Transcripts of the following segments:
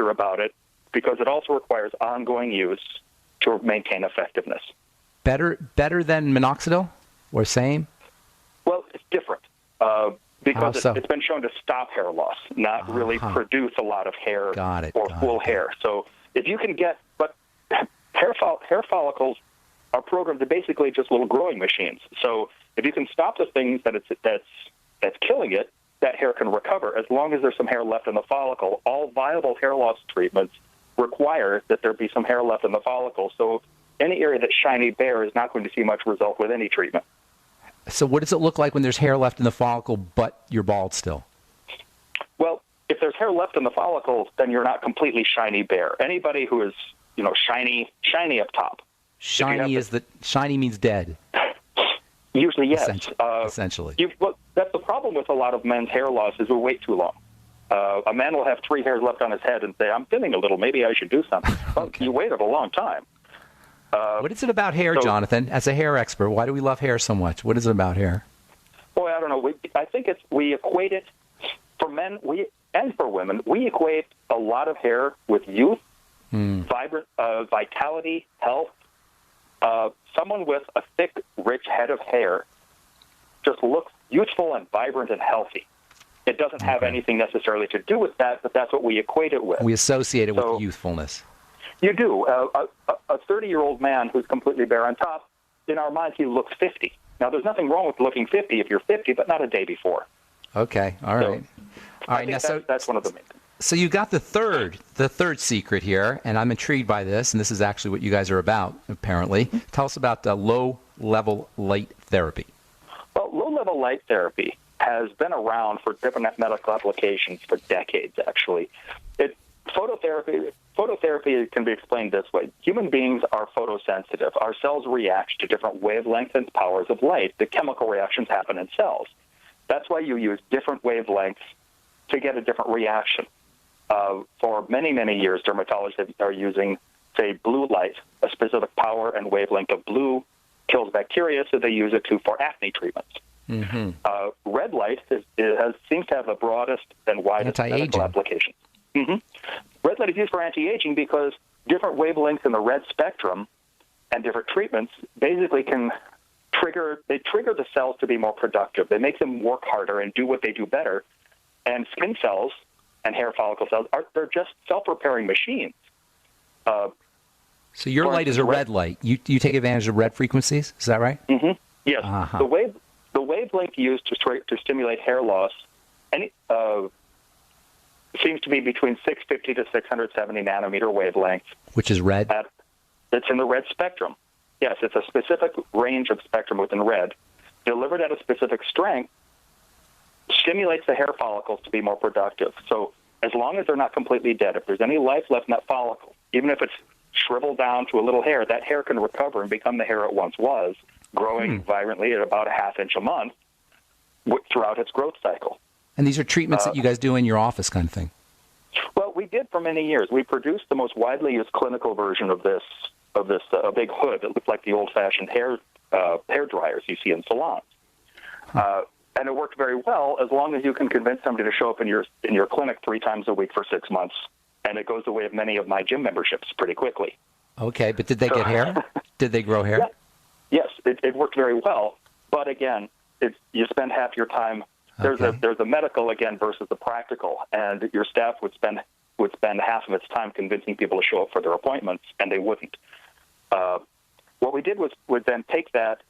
stricter about it because it also requires ongoing use to maintain effectiveness. Better than minoxidil, or same? Well, it's different because it's been shown to stop hair loss, not really produce a lot of hair or full hair. So if you can get, but hair follicles are programmed to basically just little growing machines. So if you can stop the things that's killing it, that hair can recover. As long as there's some hair left in the follicle, all viable hair loss treatments require that there be some hair left in the follicle. So any area that's shiny bare is not going to see much result with any treatment. So what does it look like when there's hair left in the follicle, but you're bald still? Well, if there's hair left in the follicle, then you're not completely shiny bare. Anybody who is, shiny up top. Shiny means dead. Usually, yes. Essentially. That's the problem with a lot of men's hair loss is we wait too long. A man will have 3 hairs left on his head and say, I'm thinning a little, maybe I should do something. Well, you waited a long time. What is it about hair, Jonathan? As a hair expert, why do we love hair so much? What is it about hair? Boy, I don't know. I think we equate it, for men and for women, we equate a lot of hair with youth, vibrant vitality, health. Someone with a thick, rich head of hair just looks youthful and vibrant and healthy. It doesn't have anything necessarily to do with that, but that's what we equate it with. We associate it with youthfulness. You do. A 30-year-old man who's completely bare on top, in our minds, he looks 50. Now, there's nothing wrong with looking 50 if you're 50, but not a day before. Okay. All right. I think that's one of the main things. So you got the third secret here, and I'm intrigued by this, and this is actually what you guys are about, apparently. Tell us about low-level light therapy. Well, low-level light therapy has been around for different medical applications for decades, actually. Phototherapy can be explained this way. Human beings are photosensitive. Our cells react to different wavelengths and powers of light. The chemical reactions happen in cells. That's why you use different wavelengths to get a different reaction. For many, many years, dermatologists are using, say, blue light, a specific power and wavelength of blue kills bacteria, so they use it for acne treatments. Mm-hmm. Red light seems to have the broadest and widest medical applications. Mm-hmm. Red light is used for anti-aging because different wavelengths in the red spectrum and different treatments basically can trigger the cells to be more productive. They make them work harder and do what they do better. And skin cells and hair follicle cells, they're just self-repairing machines. So your light is a red light. You take advantage of red frequencies? Is that right? Mm-hmm. Yes. Uh-huh. The wavelength used to stimulate hair loss seems to be between 650 to 670 nanometer wavelength. Which is red? It's in the red spectrum. Yes, it's a specific range of spectrum within red. Delivered at a specific strength, stimulates the hair follicles to be more productive. So as long as they're not completely dead, if there's any life left in that follicle, even if it's shriveled down to a little hair, that hair can recover and become the hair it once was, growing vibrantly at about a half inch a month throughout its growth cycle. And these are treatments that you guys do in your office kind of thing? Well, we did for many years. We produced the most widely used clinical version of this big hood that looked like the old-fashioned hair dryers you see in salons. And it worked very well as long as you can convince somebody to show up in your clinic 3 times a week for 6 months, and it goes the way of many of my gym memberships pretty quickly. Okay, but did they get hair? Did they grow hair? Yeah. Yes, it worked very well. But again, you spend half your time. There's a medical again versus the practical, and your staff would spend half of its time convincing people to show up for their appointments, and they wouldn't. What we did was then take that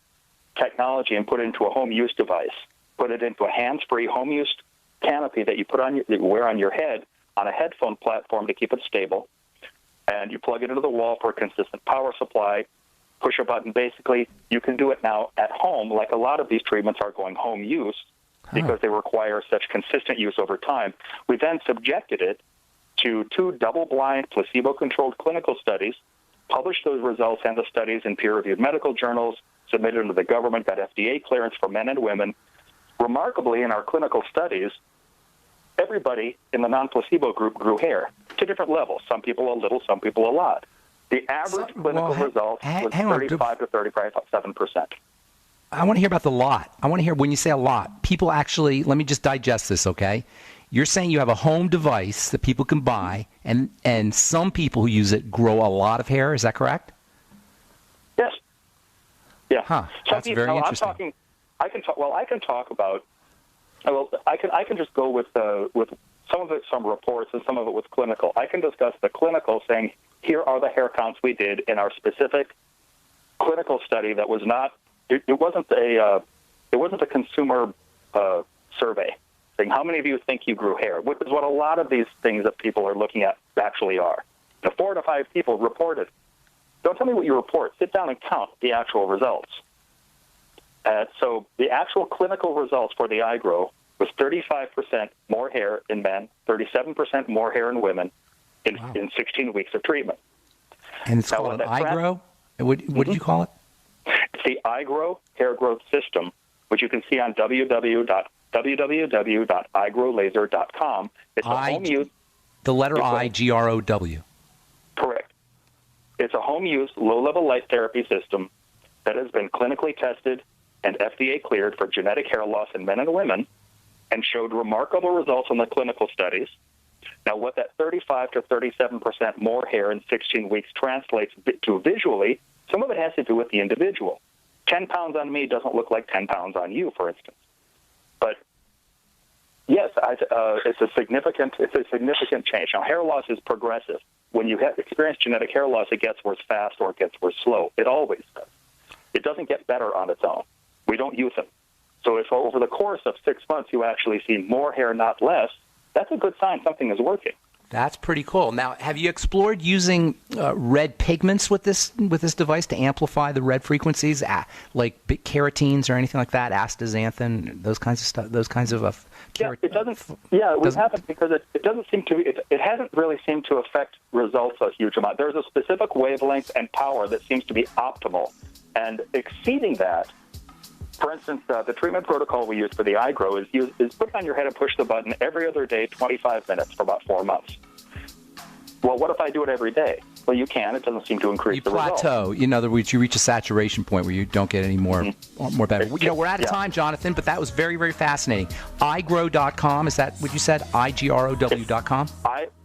technology and put it into a home use device, put it into a hands-free home use canopy that you wear on your head on a headphone platform to keep it stable, and you plug it into the wall for a consistent power supply. Push a button. Basically, you can do it now at home, like a lot of these treatments are going home use because they require such consistent use over time. We then subjected it to 2 double-blind, placebo-controlled clinical studies, published those results and the studies in peer-reviewed medical journals, submitted to the government, got FDA clearance for men and women. Remarkably, in our clinical studies, everybody in the non-placebo group grew hair to different levels. Some people a little, some people a lot. The average clinical result was 35 to 37%. I want to hear about the lot. I want to hear when you say a lot. People actually, let me just digest this, okay? You're saying you have a home device that people can buy, and some people who use it grow a lot of hair. Is that correct? Yes. Yeah. Huh. That's very interesting. I can talk about. Well, I can just go with some of it, some reports, and some of it with clinical. I can discuss the clinical, saying here are the hair counts we did in our specific clinical study. That was not. It wasn't a consumer survey saying how many of you think you grew hair, which is what a lot of these things that people are looking at actually are. The 4 to 5 people reported. Don't tell me what you report. Sit down and count the actual results. So the actual clinical results for the iGrow was 35% more hair in men, 37% more hair in women in 16 weeks of treatment. And it's called an iGrow? What did you call it? It's the iGrow Hair Growth System, which you can see on www.igrowlaser.com. It's a home use. The letter I, G-R-O-W. Correct. It's a home-use, low-level light therapy system that has been clinically tested and FDA cleared for genetic hair loss in men and women and showed remarkable results in the clinical studies. Now, what that 35 to 37% more hair in 16 weeks translates to visually, some of it has to do with the individual. 10 pounds on me doesn't look like 10 pounds on you, for instance. But yes, it's a significant change. Now, hair loss is progressive. When you experience genetic hair loss, it gets worse fast or it gets worse slow. It always does. It doesn't get better on its own. We don't use them. So if over the course of 6 months you actually see more hair, not less, that's a good sign something is working. That's pretty cool. Now, have you explored using red pigments with this device to amplify the red frequencies, like keratines or anything like that, astaxanthin, those kinds of stuff, those kinds of Yeah, it doesn't. Yeah, we haven't because it doesn't seem to. It hasn't really seemed to affect results a huge amount. There's a specific wavelength and power that seems to be optimal, and exceeding that. For instance, the treatment protocol we use for the iGrow is put it on your head and push the button every other day, 25 minutes for about 4 months. Well, what if I do it every day? Well, you can. It doesn't seem to increase the results. You plateau. In other words, you reach a saturation point where you don't get any more better. We're out of time, Jonathan, but that was very, very fascinating. iGrow.com, is that what you said? iGrow.com?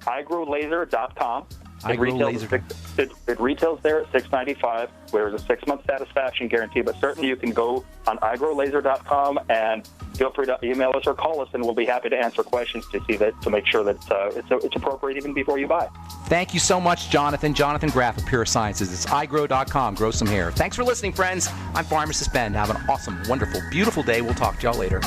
iGrowlaser.com. It retails there at $695. There's a 6-month satisfaction guarantee, but certainly you can go on iGrowlaser.com and feel free to email us or call us, and we'll be happy to answer questions to make sure that it's appropriate even before you buy. Thank you so much, Jonathan. Jonathan Graff of Pure Sciences. It's iGrow.com. Grow some hair. Thanks for listening, friends. I'm Pharmacist Ben. Have an awesome, wonderful, beautiful day. We'll talk to y'all later.